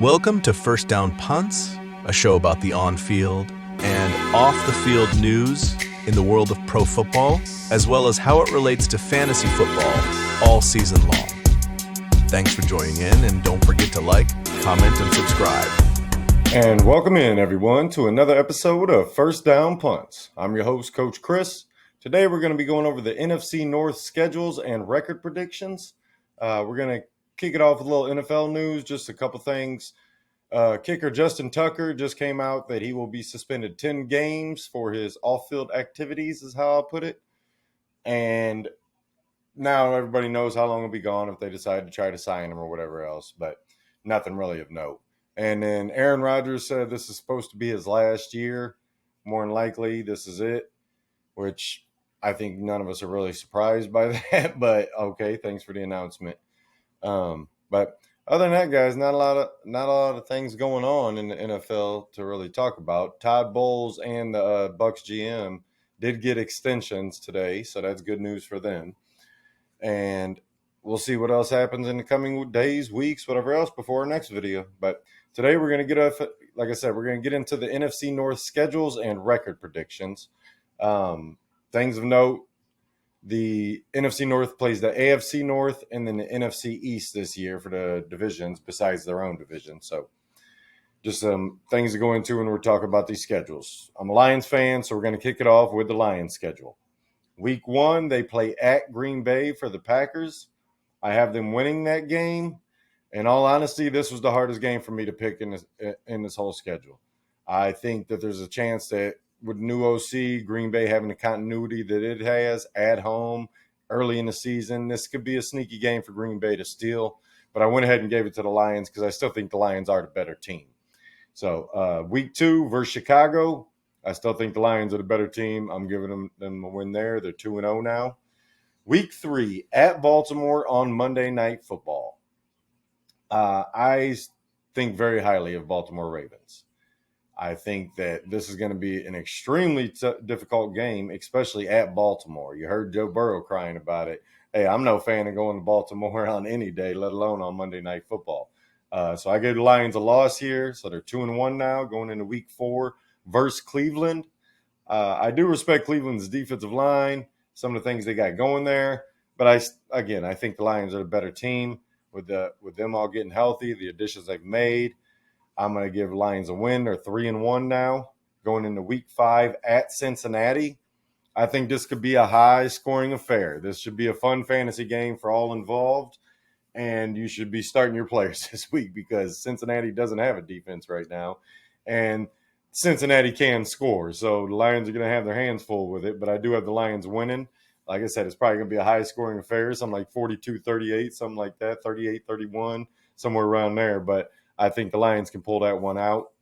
Welcome to First Down Punts, a show about the on-field and off-the-field news in the world of pro football, as well as how it relates to fantasy football all season long. Thanks for joining in, and don't forget to like, comment, and subscribe. And welcome in, everyone, to another episode of First Down Punts. I'm your host, Coach Chris. Today, we're going to be going over the NFC North schedules and record predictions. We're going to kick it off with a little NFL news, just a couple things. Kicker Justin Tucker just came out that he will be suspended 10 games for his off-field activities, is how I'll put it. And now everybody knows how long he'll be gone if they decide to try to sign him or whatever else, but nothing really of note. And then Aaron Rodgers said this is supposed to be his last year. More than likely, this is it, which I think none of us are really surprised by that, but okay, thanks for the announcement. But other than that, guys, not a lot of things going on in the NFL to really talk about. Todd Bowles and the Bucs GM did get extensions today, so that's good news for them. And we'll see what else happens in the coming days, weeks, whatever else before our next video. But today we're going to like I said, we're going to get into the NFC North schedules and record predictions. Things of note. The NFC North plays the AFC North and then the NFC East this year for the divisions besides their own division. So just some things to go into when we're talking about these schedules. I'm a Lions fan, so we're going to kick it off with the Lions schedule. Week 1, they play at Green Bay for the Packers. I have them winning that game. In all honesty, this was the hardest game for me to pick in this whole schedule. I think that there's a chance that with new OC, Green Bay having the continuity that it has at home early in the season, this could be a sneaky game for Green Bay to steal. But I went ahead and gave it to the Lions because I still think the Lions are the better team. So week 2 versus Chicago, I still think the Lions are the better team. I'm giving them a win there. They're 2-0 now. Week 3 at Baltimore on Monday Night Football. I think very highly of Baltimore Ravens. I think that this is going to be an extremely difficult game, especially at Baltimore. You heard Joe Burrow crying about it. Hey, I'm no fan of going to Baltimore on any day, let alone on Monday Night Football. So I gave the Lions a loss here. So they're 2-1 now going into week 4 versus Cleveland. I do respect Cleveland's defensive line, some of the things they got going there. But I think the Lions are the better team with them all getting healthy, the additions they've made. I'm going to give Lions a win. They're 3-1 now, going into week 5 at Cincinnati. I think this could be a high-scoring affair. This should be a fun fantasy game for all involved, and you should be starting your players this week because Cincinnati doesn't have a defense right now, and Cincinnati can score. So the Lions are going to have their hands full with it, but I do have the Lions winning. Like I said, it's probably going to be a high-scoring affair, something like 42-38, something like that, 38-31, somewhere around there, but I think the Lions can pull that one out.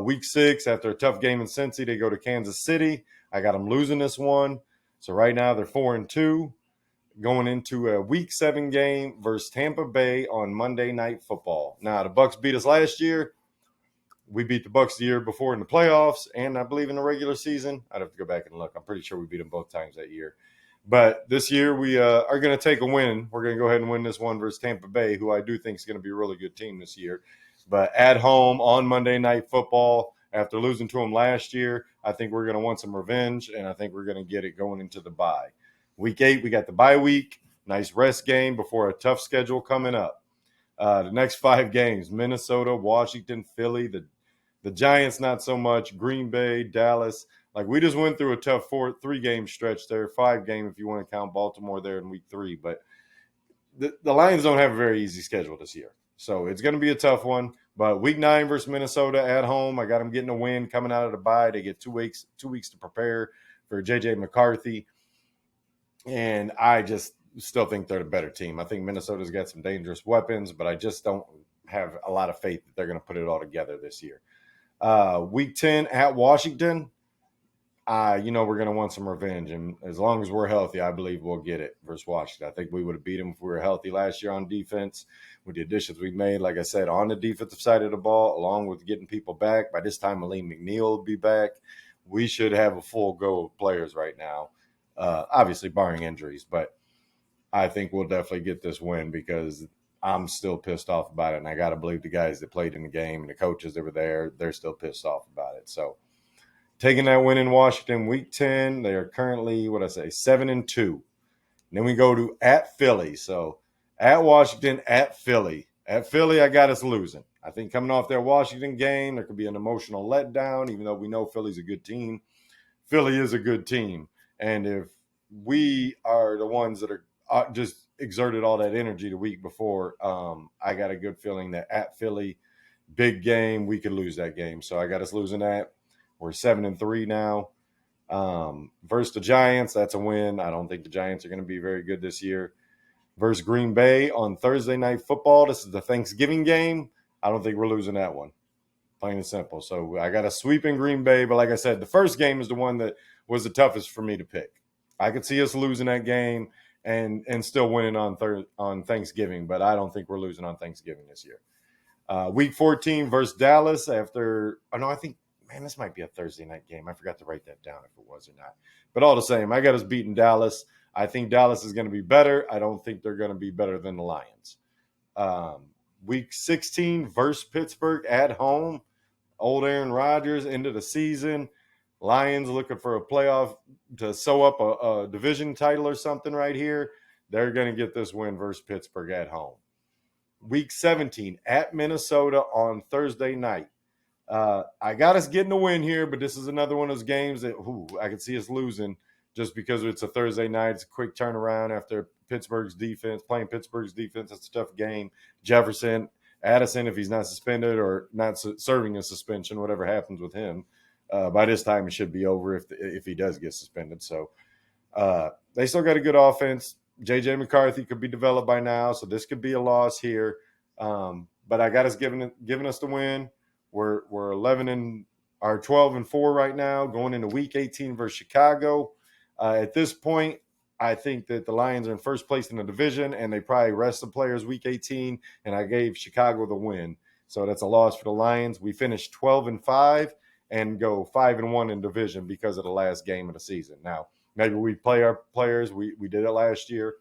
Week 6, after a tough game in Cincy, they go to Kansas City. I got them losing this one. So right now they're 4-2, going into a Week 7 game versus Tampa Bay on Monday Night Football. Now, the Bucs beat us last year. We beat the Bucs the year before in the playoffs, and I believe in the regular season. I'd have to go back and look. I'm pretty sure we beat them both times that year. But this year we are going to take a win. We're going to go ahead and win this one versus Tampa Bay, who I do think is going to be a really good team this year. But at home on Monday Night Football, after losing to them last year, I think we're going to want some revenge, and I think we're going to get it going into the bye. Week 8, we got the bye week. Nice rest game before a tough schedule coming up. The next 5 games, Minnesota, Washington, Philly, the Giants not so much, Green Bay, Dallas. Like we just went through a tough 3-game stretch there, 5-game if you want to count Baltimore there in week 3. But the Lions don't have a very easy schedule this year. So it's going to be a tough one. But week 9 versus Minnesota at home, I got them getting a win coming out of the bye. They get 2 weeks to prepare for J.J. McCarthy. And I just still think they're the better team. I think Minnesota's got some dangerous weapons, but I just don't have a lot of faith that they're going to put it all together this year. Week 10 at Washington. We're going to want some revenge. And as long as we're healthy, I believe we'll get it versus Washington. I think we would have beat them if we were healthy last year on defense with the additions we made, like I said, on the defensive side of the ball, along with getting people back. By this time, Malik McNeil will be back. We should have a full go of players right now, obviously barring injuries. But I think we'll definitely get this win because I'm still pissed off about it. And I got to believe the guys that played in the game and the coaches that were there, they're still pissed off about it. So taking that win in Washington, week 10, they are currently, 7-2. Then we go to at Philly. So at Washington, at Philly. At Philly, I got us losing. I think coming off their Washington game, there could be an emotional letdown, even though we know Philly's a good team. Philly is a good team. And if we are the ones that are just exerted all that energy the week before, I got a good feeling that at Philly, big game, we could lose that game. So I got us losing that. We're 7-3 now. Versus the Giants, that's a win. I don't think the Giants are going to be very good this year. Versus Green Bay on Thursday Night Football, this is the Thanksgiving game. I don't think we're losing that one. Plain and simple. So I got a sweep in Green Bay, but like I said, the first game is the one that was the toughest for me to pick. I could see us losing that game and still winning on Thanksgiving, but I don't think we're losing on Thanksgiving this year. Week 14 versus Dallas this might be a Thursday night game. I forgot to write that down if it was or not. But all the same, I got us beating Dallas. I think Dallas is going to be better. I don't think they're going to be better than the Lions. Week 16 versus Pittsburgh at home. Old Aaron Rodgers, end of the season. Lions looking for a playoff to sew up a division title or something right here. They're going to get this win versus Pittsburgh at home. Week 17 at Minnesota on Thursday night. I got us getting a win here, but this is another one of those games that I could see us losing just because it's a Thursday night. It's a quick turnaround after playing Pittsburgh's defense. It's a tough game. Jefferson, Addison, if he's not suspended or not serving a suspension, whatever happens with him, by this time it should be over if he does get suspended. So they still got a good offense. J.J. McCarthy could be developed by now, so this could be a loss here. But I got us giving us the win. We're 12-4 right now, going into Week 18 versus Chicago. At this point, I think that the Lions are in first place in the division, and they probably rest the players Week 18, and I gave Chicago the win. So that's a loss for the Lions. We finished 12-5 and go 5-1 in division because of the last game of the season. Now, maybe we play our players. We did it last year,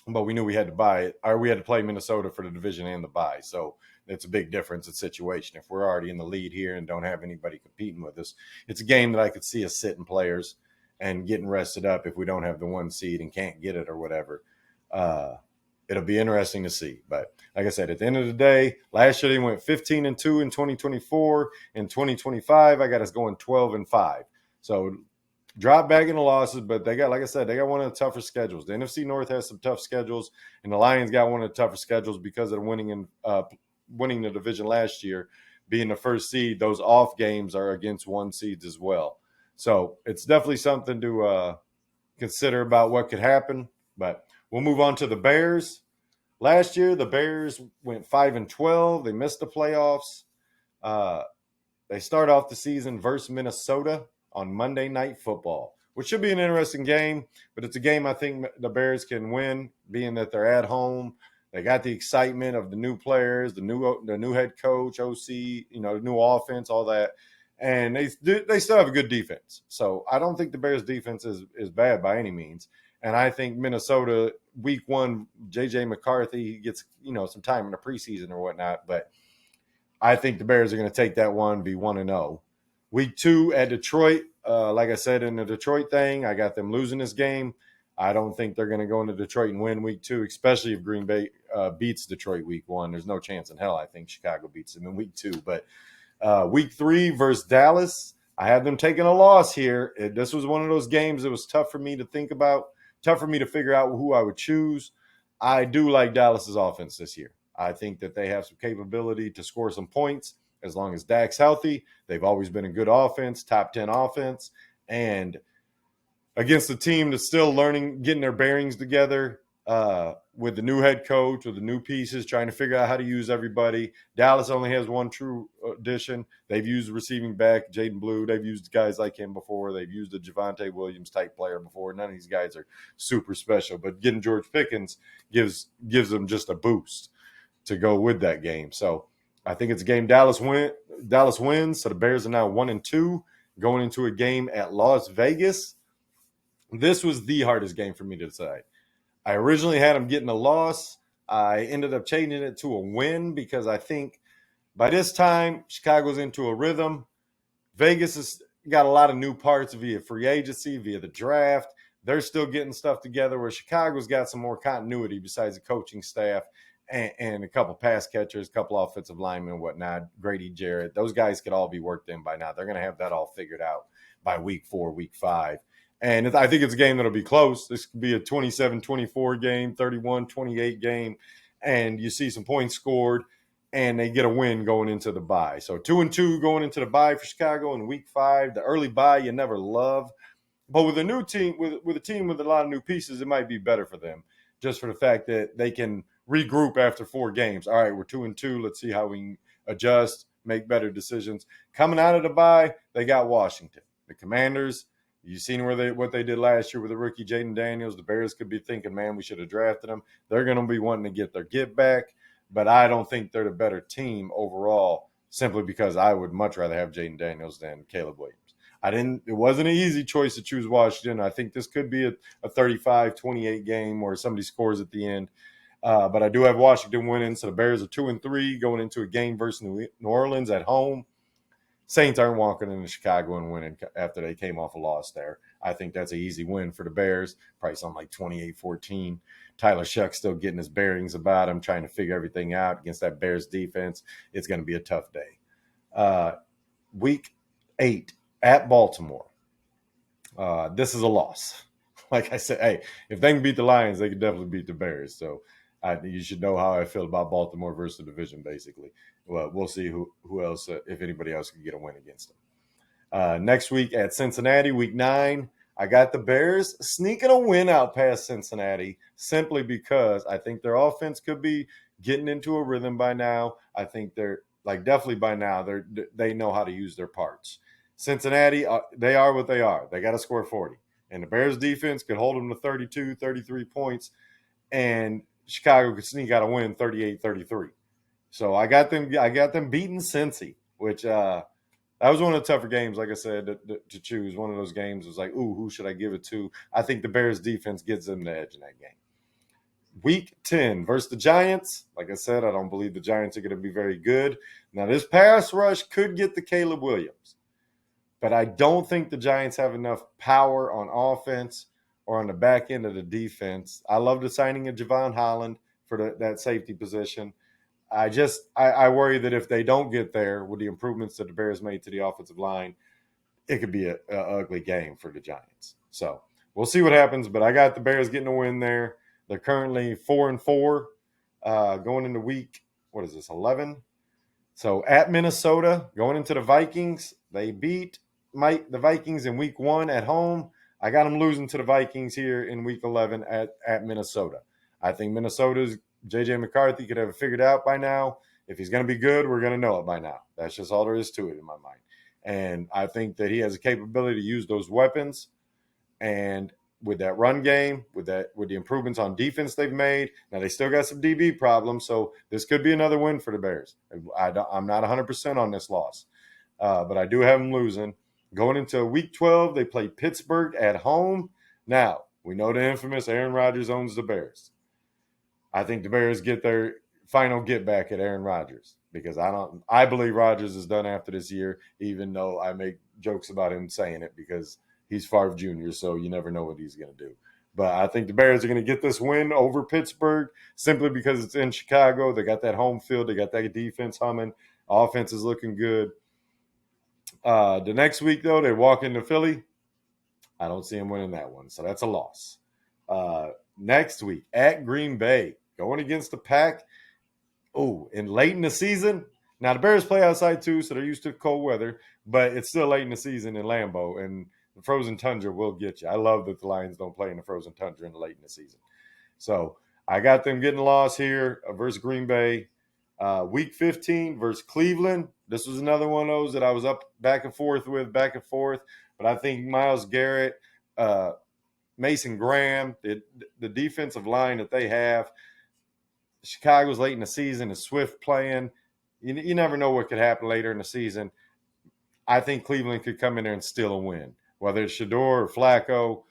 but we knew we had to buy it, or we had to play Minnesota for the division and the bye. So it's a big difference in situation. If we're already in the lead here and don't have anybody competing with us, it's a game that I could see us sitting players and getting rested up if we don't have the 1 seed and can't get it or whatever. It'll be interesting to see. But like I said, at the end of the day, last year they went 15-2 in 2024. In 2025, I got us going 12-5. So drop back in the losses, but they got, like I said, they got one of the tougher schedules. The NFC North has some tough schedules, and the Lions got one of the tougher schedules because of winning the division last year, being the first seed. Those off games are against 1 seeds as well. So it's definitely something to consider about what could happen. But we'll move on to the Bears. Last year, the Bears went 5-12. They missed the playoffs. They start off the season versus Minnesota on Monday Night Football, which should be an interesting game, but it's a game I think the Bears can win, being that they're at home. They got the excitement of the new players, the new head coach, OC, the new offense, all that, and they still have a good defense. So I don't think the Bears' defense is bad by any means, and I think Minnesota Week 1, J.J. McCarthy gets some time in the preseason or whatnot, but I think the Bears are going to take that one, be 1-0. Week 2 at Detroit, like I said in the Detroit thing, I got them losing this game. I don't think they're going to go into Detroit and win Week 2, especially if Green Bay beats Detroit Week 1. There's no chance in hell I think Chicago beats them in Week 2. But Week 3 versus Dallas, I had them taking a loss here. This was one of those games that was tough for me to think about, tough for me to figure out who I would choose. I do like Dallas's offense this year. I think that they have some capability to score some points as long as Dak's healthy. They've always been a good offense, top 10 offense. And against a team that's still learning, getting their bearings together with the new head coach, with the new pieces, trying to figure out how to use everybody. Dallas only has one true addition. They've used receiving back, Jaden Blue. They've used guys like him before. They've used a Javonte Williams type player before. None of these guys are super special, but getting George Pickens gives them just a boost to go with that game. So I think it's a game Dallas wins. So the Bears are now 1-2 going into a game at Las Vegas. This was the hardest game for me to decide. I originally had them getting a loss, I ended up changing it to a win because I think by this time, Chicago's into a rhythm. Vegas has got a lot of new parts via free agency, via the draft. They're still getting stuff together where Chicago's got some more continuity besides the coaching staff and a couple pass catchers, a couple offensive linemen and whatnot. Grady Jarrett, those guys could all be worked in by now. They're going to have that all figured out by week 4, week 5. And I think it's a game that'll be close. This could be a 27-24 game, 31-28 game, and you see some points scored, and they get a win going into the bye. So 2-2 going into the bye for Chicago in week 5. The early bye you never love. But with a new team, with a team with a lot of new pieces, it might be better for them just for the fact that they can regroup after 4 games. All right, we're 2-2. Let's see how we can adjust, make better decisions. Coming out of the bye, they got Washington. The Commanders, you've seen what they did last year with the rookie Jaden Daniels. The Bears could be thinking, man, we should have drafted him. They're going to be wanting to get their get back, but I don't think they're the better team overall simply because I would much rather have Jaden Daniels than Caleb Williams. It wasn't an easy choice to choose Washington. I think this could be a 35-28 game where somebody scores at the end. But I do have Washington winning, so the Bears are 2-3 going into a game versus New Orleans at home. Saints aren't walking into Chicago and winning after they came off a loss there. I think that's an easy win for the Bears, probably something like 28-14. Tyler Shuck's still getting his bearings about him, trying to figure everything out against that Bears defense. It's going to be a tough day. Week 8 at Baltimore. This is a loss. Like I said, hey, if they can beat the Lions, they can definitely beat the Bears. So you should know how I feel about Baltimore versus the division, basically. Well, we'll see who else, if anybody else can get a win against them. Next week at Cincinnati, week 9, I got the Bears sneaking a win out past Cincinnati simply because I think their offense could be getting into a rhythm by now. I think they're definitely by now they know how to use their parts. Cincinnati, they are what they are. They got to score 40. And the Bears defense could hold them to 32, 33 points, and Chicago could sneak out a win 38-33. So I got them beating Cincy, which that was one of the tougher games, like I said, to choose. One of those games was like, ooh, who should I give it to? I think the Bears defense gives them the edge in that game. Week 10 versus the Giants. Like I said, I don't believe the Giants are going to be very good. Now, this pass rush could get to Caleb Williams, but I don't think the Giants have enough power on offense or on the back end of the defense. I love the signing of Javon Holland for that safety position. I worry that if they don't get there with the improvements that the Bears made to the offensive line, it could be an ugly game for the Giants. So we'll see what happens, but I got the Bears getting a win there. They're currently 4-4 going into week, 11? So at Minnesota, going into the Vikings, they beat the Vikings in week 1 at home. I got them losing to the Vikings here in week 11 at Minnesota. I think Minnesota's J.J. McCarthy could have it figured out by now. If he's going to be good, we're going to know it by now. That's just all there is to it in my mind. And I think that he has the capability to use those weapons. And with that run game, with the improvements on defense they've made, now they still got some DB problems, so this could be another win for the Bears. I'm not 100% on this loss, but I do have them losing. Going into week 12, they play Pittsburgh at home. Now, we know the infamous Aaron Rodgers owns the Bears. I think the Bears get their final get back at Aaron Rodgers because I believe Rodgers is done after this year, even though I make jokes about him saying it because he's Favre Jr., so you never know what he's going to do. But I think the Bears are going to get this win over Pittsburgh simply because it's in Chicago. They got that home field. They got that defense humming. Offense is looking good. The next week, though, they walk into Philly. I don't see them winning that one, so that's a loss. Next week at Green Bay, going against the Pack. Oh, and late in the season. Now, the Bears play outside too, so they're used to cold weather, but it's still late in the season in Lambeau, and the frozen tundra will get you. I love that the Lions don't play in the frozen tundra late in the season. So I got them getting lost here versus Green Bay. Week 15 versus Cleveland. This was another one of those that I was up back and forth. But I think Myles Garrett, Mason Graham, the defensive line that they have, Chicago's late in the season, is Swift playing. You never know what could happen later in the season. I think Cleveland could come in there and steal a win. Whether it's Shador or Flacco,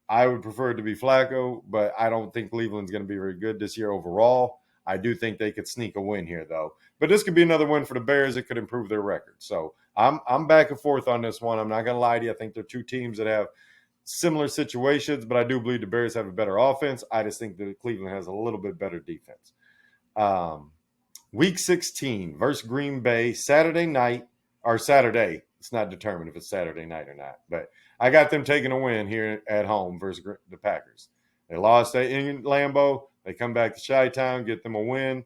I would prefer it to be Flacco, but I don't think Cleveland's going to be very good this year overall. I do think they could sneak a win here, though. But this could be another win for the Bears. It could improve their record. So I'm back and forth on this one. I'm not going to lie to you. I think they're two teams that have similar situations, but I do believe the Bears have a better offense. I just think that Cleveland has a little bit better defense. Week 16 versus Green Bay, Saturday night, or Saturday. It's not determined if it's Saturday night or not, but I got them taking a win here at home versus the Packers. They lost in Lambeau. They come back to Chi-Town, get them a win.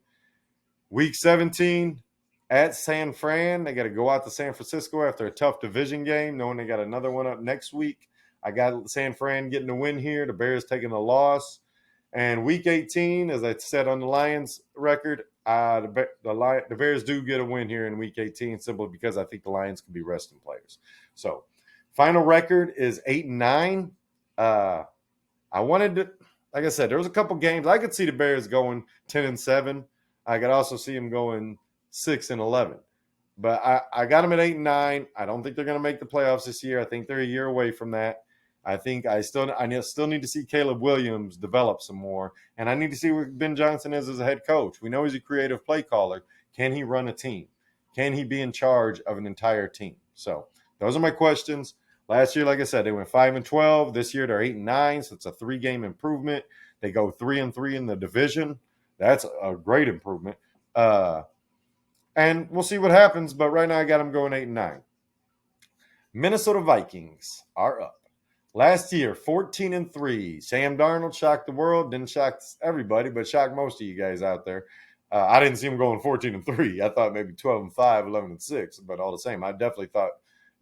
Week 17 at San Fran. They got to go out to San Francisco after a tough division game, knowing they got another one up next week. I got San Fran getting a win here. The Bears taking a loss. And week 18, as I said on the Lions record, the Bears do get a win here in week 18 simply because I think the Lions could be resting players. So, final record is 8-9. I wanted to, like I said, there was a couple games. I could see the Bears going 10-7. I could also see them going 6-11. But I got them at 8-9. I don't think they're going to make the playoffs this year. I think they're a year away from that. I think I still need to see Caleb Williams develop some more, and I need to see what Ben Johnson is as a head coach. We know he's a creative play caller. Can he run a team? Can he be in charge of an entire team? So those are my questions. Last year, like I said, they went 5-12. This year they're 8-9, so it's a 3-game improvement. They go 3-3 in the division. That's a great improvement. And we'll see what happens, but right now I got them going 8-9. Minnesota Vikings are up. Last year, 14-3. Sam Darnold shocked the world. Didn't shock everybody, but shocked most of you guys out there. I didn't see him going 14-3. I thought maybe 12-5, 11-6. But all the same, I definitely thought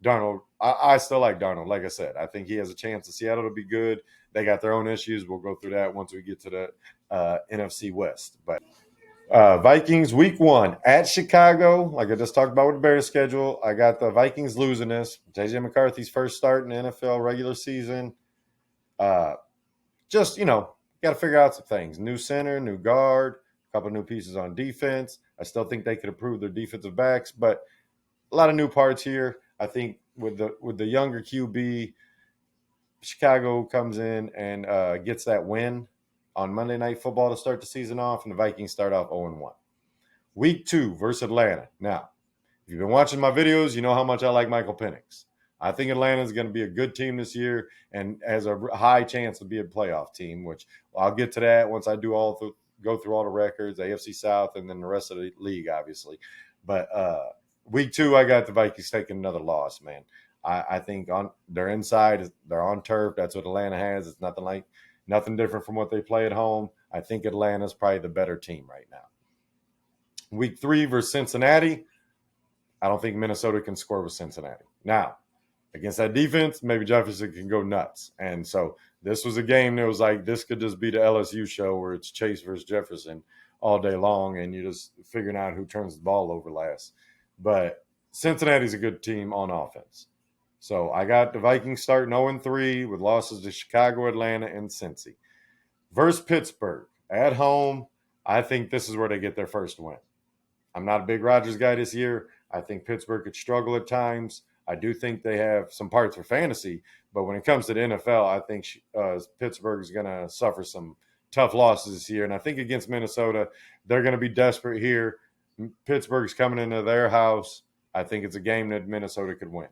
Darnold. I still like Darnold. Like I said, I think he has a chance. Seattle to be good. They got their own issues. We'll go through that once we get to the NFC West. But Vikings week 1 at Chicago. Like I just talked about with the Bears schedule, I got the Vikings losing this. JJ McCarthy's first start in the NFL regular season. Got to figure out some things. New center, new guard, a couple new pieces on defense. I still think they could improve their defensive backs, but a lot of new parts here. I think with the younger QB, Chicago comes in and gets that win on Monday Night Football to start the season off, and the Vikings start off 0-1. Week 2 versus Atlanta. Now, if you've been watching my videos, you know how much I like Michael Penix. I think Atlanta is going to be a good team this year and has a high chance to be a playoff team, which I'll get to that once I do go through all the records, AFC South, and then the rest of the league, obviously. But week 2, I got the Vikings taking another loss, man. I think on their inside, they're on turf. That's what Atlanta has. It's nothing different from what they play at home. I think Atlanta's probably the better team right now. Week 3 versus Cincinnati. I don't think Minnesota can score with Cincinnati. Now, against that defense, maybe Jefferson can go nuts. And so this was a game that was like, this could just be the LSU show where it's Chase versus Jefferson all day long, and you're just figuring out who turns the ball over last. But Cincinnati's a good team on offense. So I got the Vikings starting 0-3 with losses to Chicago, Atlanta, and Cincy. Versus Pittsburgh at home, I think this is where they get their first win. I'm not a big Rodgers guy this year. I think Pittsburgh could struggle at times. I do think they have some parts for fantasy, but when it comes to the NFL, I think Pittsburgh is going to suffer some tough losses this year. And I think against Minnesota, they're going to be desperate here. Pittsburgh's coming into their house. I think it's a game that Minnesota could win.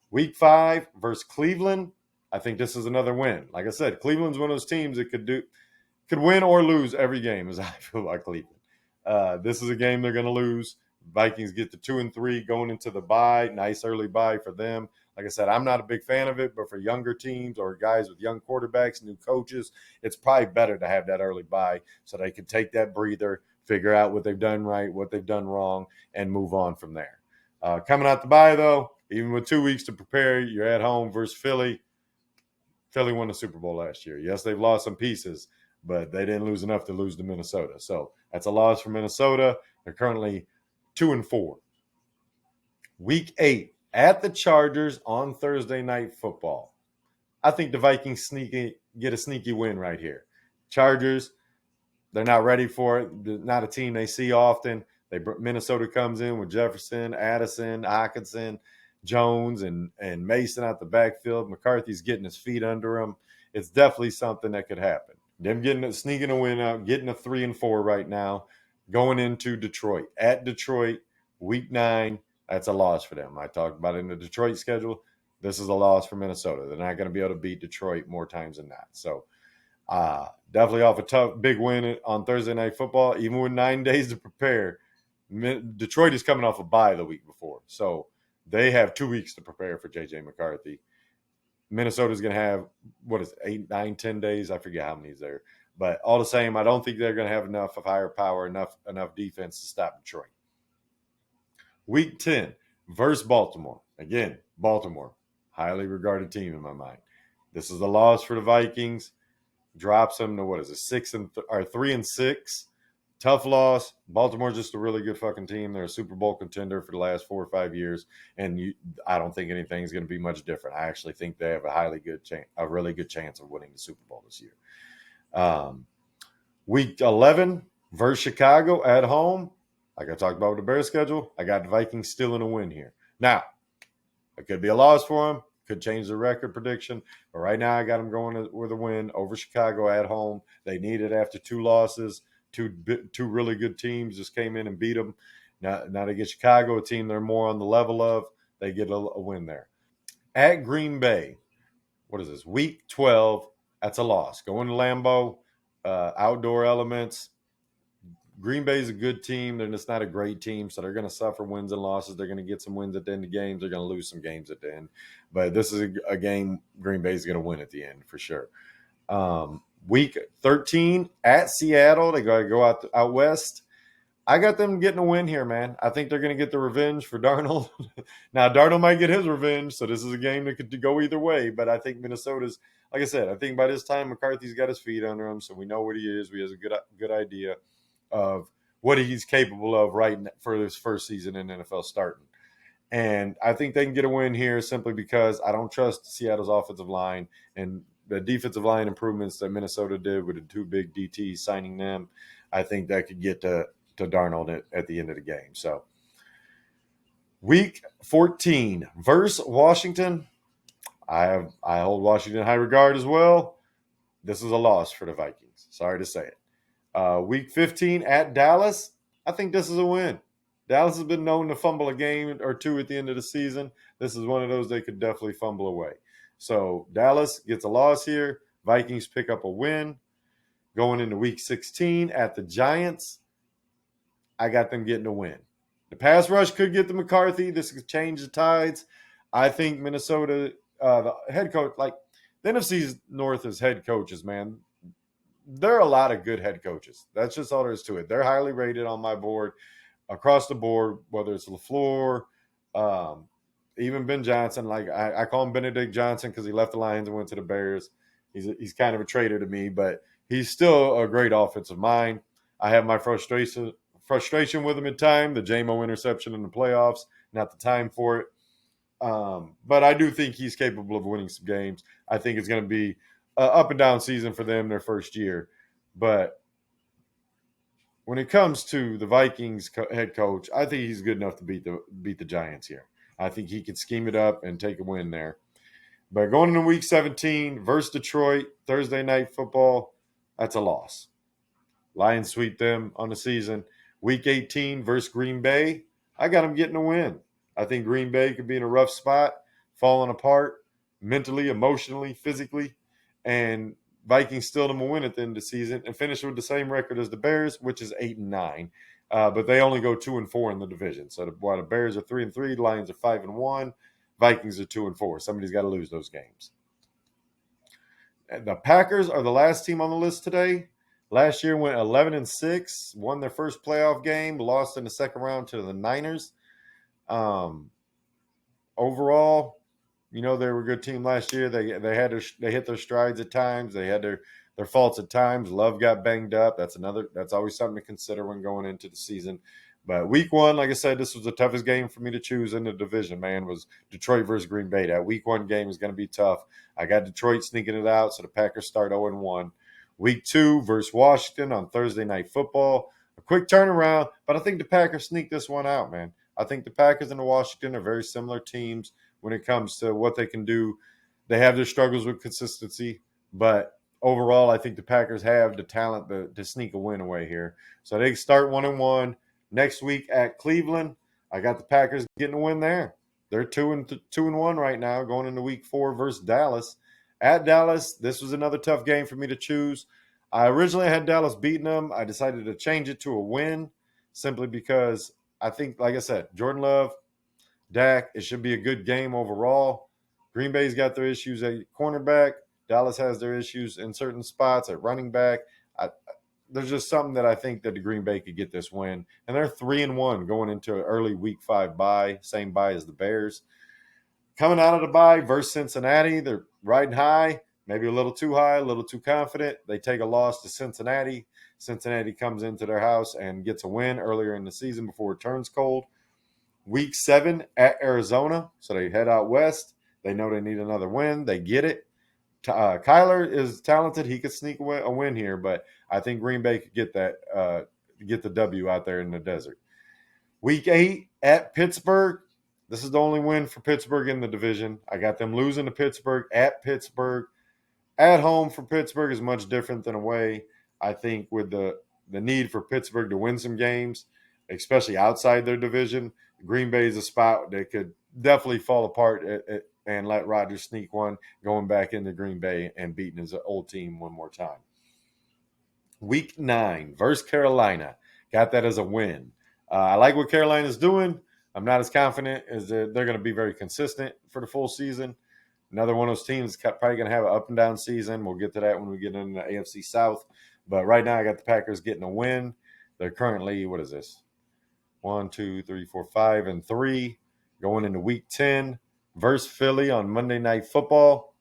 Week 5 versus Cleveland, I think this is another win. Like I said, Cleveland's one of those teams that could win or lose every game, as I feel like Cleveland. This is a game they're going to lose. Vikings get to 2-3 going into the bye. Nice early bye for them. Like I said, I'm not a big fan of it, but for younger teams or guys with young quarterbacks, new coaches, it's probably better to have that early bye so they can take that breather, figure out what they've done right, what they've done wrong, and move on from there. Coming out the bye, though, even with 2 weeks to prepare, you're at home versus Philly. Philly won the Super Bowl last year. Yes, they've lost some pieces, but they didn't lose enough to lose to Minnesota. So that's a loss for Minnesota. They're currently 2-4. Week 8 at the Chargers on Thursday Night Football. I think the Vikings get a sneaky win right here. Chargers, they're not ready for it. They're not a team they see often. Minnesota comes in with Jefferson, Addison, Hockenson, Jones, and Mason out the backfield. McCarthy's getting his feet under him. It's definitely something that could happen. Them sneaking a win out, getting a 3-4 right now, going into Detroit. At Detroit, week 9, that's a loss for them. I talked about it in the Detroit schedule. This is a loss for Minnesota. They're not going to be able to beat Detroit more times than that. So definitely off a tough, big win on Thursday Night Football, even with 9 days to prepare. Detroit is coming off a bye the week before. So they have 2 weeks to prepare for J.J. McCarthy. Minnesota's going to have, 8, 9, 10 days? I forget how many is there. But all the same, I don't think they're going to have enough of firepower, enough defense to stop Detroit. Week 10 versus Baltimore. Again, Baltimore, highly regarded team in my mind. This is a loss for the Vikings. Drops them to 3-6. Tough loss. Baltimore's just a really good fucking team. They're a Super Bowl contender for the last 4 or 5 years, and I don't think anything's going to be much different. I actually think they have a really good chance of winning the Super Bowl this year. Week 11 versus Chicago at home. Like I talked about with the Bears schedule, I got the Vikings still in a win here. Now, it could be a loss for them. Could change the record prediction. But right now, I got them going with a win over Chicago at home. They need it after 2 losses. Two really good teams just came in and beat them. Now they get Chicago, a team they're more on the level of. They get a win there. At Green Bay, what is this? Week 12, that's a loss. Going to Lambeau, outdoor elements. Green Bay's a good team. They're just not a great team, so they're going to suffer wins and losses. They're going to get some wins at the end of games. They're going to lose some games at the end. But this is a game Green Bay's going to win at the end for sure. Week 13 at Seattle. They got to go out west. I got them getting a win here, man. I think they're going to get the revenge for Darnold. Now, Darnold might get his revenge, so this is a game that could go either way. But I think Minnesota's, like I said, I think by this time McCarthy's got his feet under him, so we know what he is. We have a good idea of what he's capable of for his first season in NFL starting. And I think they can get a win here simply because I don't trust Seattle's offensive line and the defensive line improvements that Minnesota did with the 2 big DTs signing them. I think that could get to Darnold at the end of the game. So week 14 versus Washington. I hold Washington in high regard as well. This is a loss for the Vikings. Sorry to say it. Week 15 at Dallas. I think this is a win. Dallas has been known to fumble a game or 2 at the end of the season. This is one of those they could definitely fumble away. So Dallas gets a loss here. Vikings pick up a win. Going into week 16 at the Giants, I got them getting a win. The pass rush could get to McCarthy. This could change the tides. I think Minnesota, the head coach, like the NFC North is head coaches, man. There are a lot of good head coaches. That's just all there is to it. They're highly rated on my board across the board, whether it's LaFleur, even Ben Johnson. Like I call him Benedict Johnson because he left the Lions and went to the Bears. He's kind of a traitor to me, but he's still a great offensive mind. I have my frustration with him at time, the JMO interception in the playoffs, not the time for it. But I do think he's capable of winning some games. I think it's going to be an up and down season for them their first year. But when it comes to the Vikings head coach, I think he's good enough to beat the Giants here. I think he can scheme it up and take a win there. But going into week 17 versus Detroit, Thursday Night Football, that's a loss. Lions sweep them on the season. Week 18 versus Green Bay, I got them getting a win. I think Green Bay could be in a rough spot, falling apart mentally, emotionally, physically, and Vikings still them a win at the end of the season and finish with the same record as the Bears, which is 8-9. But they only go 2-4 in the division. So while the Bears are 3-3, the Lions are 5-1, Vikings are 2-4. Somebody's got to lose those games. And the Packers are the last team on the list today. Last year went 11-6, won their first playoff game, lost in the second round to the Niners. Overall, they were a good team last year. They hit their strides at times. They had their faults at times. Love got banged up. That's always something to consider when going into the season. But week 1, like I said, this was the toughest game for me to choose in the division, man, was Detroit versus Green Bay. That week 1 game is going to be tough. I got Detroit sneaking it out, so the Packers start 0-1. Week 2 versus Washington on Thursday Night Football. A quick turnaround, but I think the Packers sneak this one out, man. I think the Packers and the Washington are very similar teams when it comes to what they can do. They have their struggles with consistency, but overall, I think the Packers have the talent to sneak a win away here. So they start 1-1 next week at Cleveland. I got the Packers getting a win there. They're 2-1 right now, going into week 4 versus Dallas. At Dallas, this was another tough game for me to choose. I originally had Dallas beating them. I decided to change it to a win simply because I think, like I said, Jordan Love, Dak, it should be a good game overall. Green Bay's got their issues at cornerback. Dallas has their issues in certain spots at running back. There's just something that I think that the Green Bay could get this win. And they're 3-1 going into an early week 5 bye, same bye as the Bears. Coming out of the bye versus Cincinnati, they're riding high, maybe a little too high, a little too confident. They take a loss to Cincinnati. Cincinnati comes into their house and gets a win earlier in the season before it turns cold. Week 7 at Arizona, so they head out west. They know they need another win. They get it. Kyler is talented. He could sneak a win here, but I think Green Bay could get the W out there in the desert. Week 8 at Pittsburgh. This is the only win for Pittsburgh in the division. I got them losing to Pittsburgh at Pittsburgh. At home for Pittsburgh is much different than away. I think with the need for Pittsburgh to win some games, especially outside their division, Green Bay is a spot that could definitely fall apart and let Rodgers sneak one going back into Green Bay and beating his old team one more time. Week 9 versus Carolina. Got that as a win. I like what Carolina's doing. I'm not as confident as they're going to be very consistent for the full season. Another one of those teams probably going to have an up and down season. We'll get to that when we get into the AFC South. But right now I got the Packers getting a win. They're currently, 1, 2, 3, 4, 5, and 3 going into week 10 versus Philly on Monday Night Football.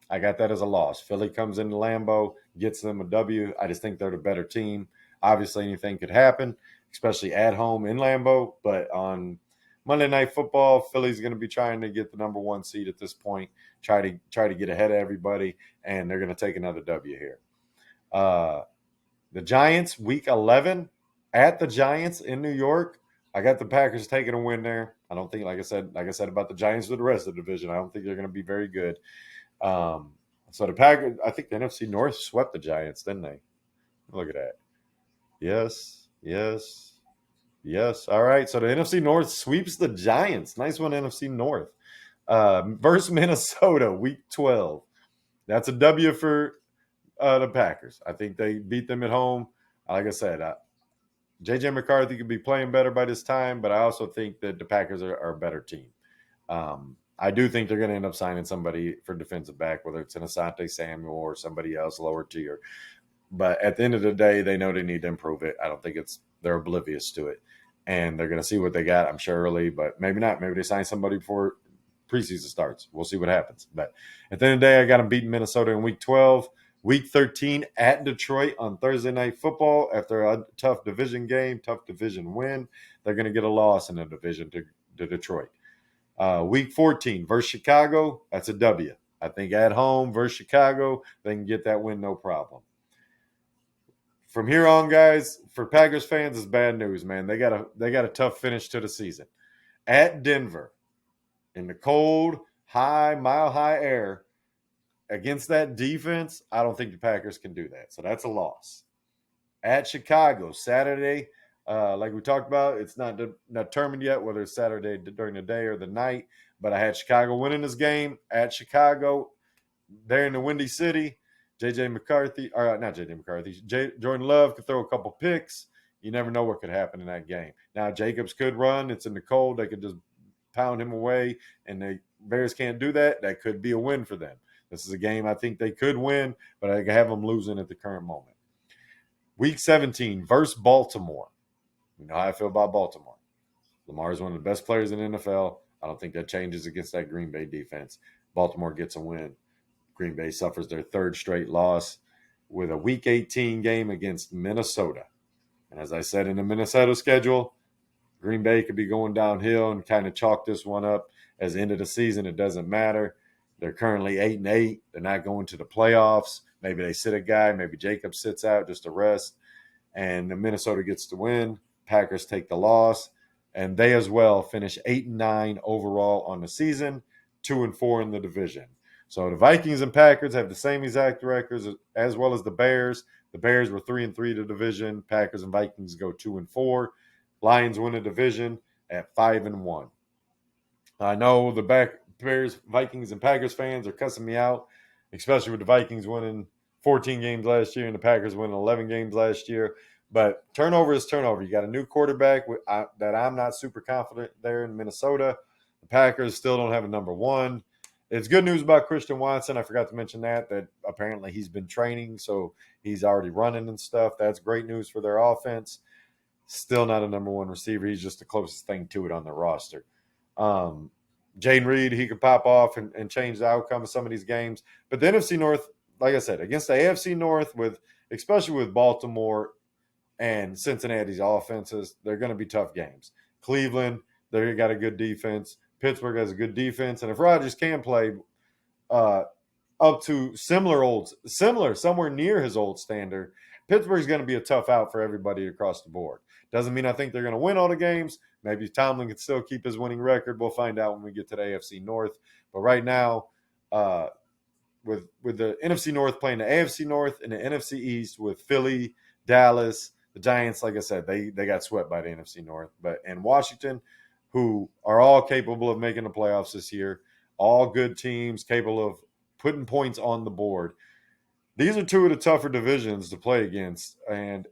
I got that as a loss. Philly comes into Lambeau, gets them a W. I just think they're the better team. Obviously, anything could happen, especially at home in Lambeau. But on Monday Night Football, Philly's going to be trying to get the number 1 seed at this point, try to get ahead of everybody, and they're going to take another W here. The Giants, week 11, at the Giants in New York. I got the Packers taking a win there. I don't think, like I said about the Giants with the rest of the division, I don't think they're going to be very good. So the Packers, I think the NFC North swept the Giants, didn't they? Look at that. Yes. All right. So the NFC North sweeps the Giants. Nice one, NFC North. Versus Minnesota, week 12. That's a W for the Packers. I think they beat them at home. Like I said, J.J. McCarthy could be playing better by this time, but I also think that the Packers are a better team. I do think they're going to end up signing somebody for defensive back, whether it's an Asante Samuel or somebody else lower tier. But at the end of the day, they know they need to improve it. I don't think they're oblivious to it. And they're going to see what they got, I'm sure, early, but maybe not. Maybe they sign somebody before preseason starts. We'll see what happens. But at the end of the day, I got them beating Minnesota in week 12. Week 13 at Detroit on Thursday Night Football. After a tough division game, tough division win, they're going to get a loss in the division to Detroit. Week 14 versus Chicago, that's a W. I think at home versus Chicago, they can get that win no problem. From here on, guys, for Packers fans, it's bad news, man. They got a tough finish to the season. At Denver, in the cold, mile-high air, against that defense, I don't think the Packers can do that. So that's a loss. At Chicago, Saturday, like we talked about, it's not determined yet whether it's Saturday during the day or the night, but I had Chicago winning this game at Chicago. They're in the Windy City. Jordan Love could throw a couple picks. You never know what could happen in that game. Now, Jacobs could run. It's in the cold. They could just pound him away, and the Bears can't do that. That could be a win for them. This is a game I think they could win, but I have them losing at the current moment. Week 17 versus Baltimore. You know how I feel about Baltimore. Lamar is one of the best players in the NFL. I don't think that changes against that Green Bay defense. Baltimore gets a win. Green Bay suffers their 3rd straight loss with a Week 18 game against Minnesota. And as I said in the Minnesota schedule, Green Bay could be going downhill and kind of chalk this one up as the end of the season. It doesn't matter. They're currently 8-8. They're not going to the playoffs. Maybe they sit a guy. Maybe Jacobs sits out just to rest. And the Minnesota gets the win. Packers take the loss. And they as well finish 8-9 overall on the season, 2-4 in the division. So the Vikings and Packers have the same exact records as well as the Bears. The Bears were 3-3 to division. Packers and Vikings go 2-4. Lions win a division at 5-1. I know the Bears, Vikings, and Packers fans are cussing me out, especially with the Vikings winning 14 games last year and the Packers winning 11 games last year. But turnover is turnover. You got a new quarterback that I'm not super confident there in Minnesota. The Packers still don't have a number one. It's good news about Christian Watson. I forgot to mention that apparently he's been training, so he's already running and stuff. That's great news for their offense. Still not a number one receiver. He's just the closest thing to it on their roster. Jane Reed, he could pop off and change the outcome of some of these games. But the NFC North, like I said, against the AFC North, especially with Baltimore and Cincinnati's offenses, they're going to be tough games. Cleveland, they got a good defense. Pittsburgh has a good defense. And if Rodgers can play up to similar, somewhere near his old standard, Pittsburgh's going to be a tough out for everybody across the board. Doesn't mean I think they're going to win all the games. Maybe Tomlin can still keep his winning record. We'll find out when we get to the AFC North. But right now, with the NFC North playing the AFC North and the NFC East with Philly, Dallas, the Giants, like I said, they got swept by the NFC North. And Washington, who are all capable of making the playoffs this year, all good teams capable of putting points on the board. These are two of the tougher divisions to play against, and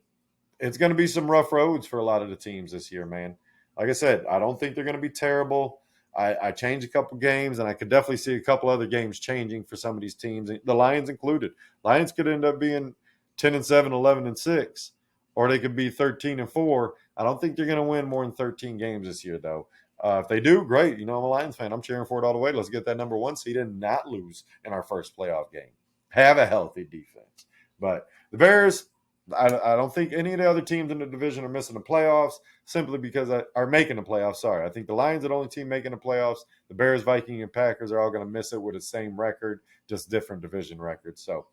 it's going to be some rough roads for a lot of the teams this year, man. Like I said, I don't think they're going to be terrible. I changed a couple games, and I could definitely see a couple other games changing for some of these teams, the Lions included. Lions could end up being 10-7, 11-6, or they could be 13-4. I don't think they're going to win more than 13 games this year, though. If they do, great. I'm a Lions fan. I'm cheering for it all the way. Let's get that number one seed and not lose in our first playoff game. Have a healthy defense. But the Bears, I don't think any of the other teams in the division are missing the playoffs simply because are making the playoffs. Sorry. I think the Lions are the only team making the playoffs. The Bears, Vikings, and Packers are all going to miss it with the same record, just different division records. So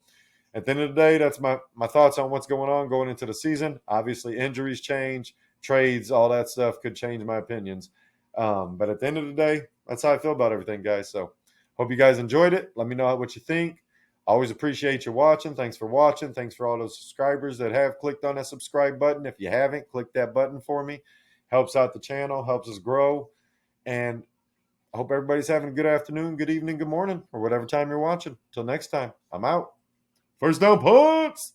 at the end of the day, that's my thoughts on what's going into the season. Obviously, injuries change, trades, all that stuff could change my opinions. But at the end of the day, that's how I feel about everything, guys. So hope you guys enjoyed it. Let me know what you think. Always appreciate you watching. Thanks for watching. Thanks for all those subscribers that have clicked on that subscribe button. If you haven't, click that button for me. Helps out the channel, helps us grow. And I hope everybody's having a good afternoon, good evening, good morning, or whatever time you're watching. Till next time, I'm out. First down, punts!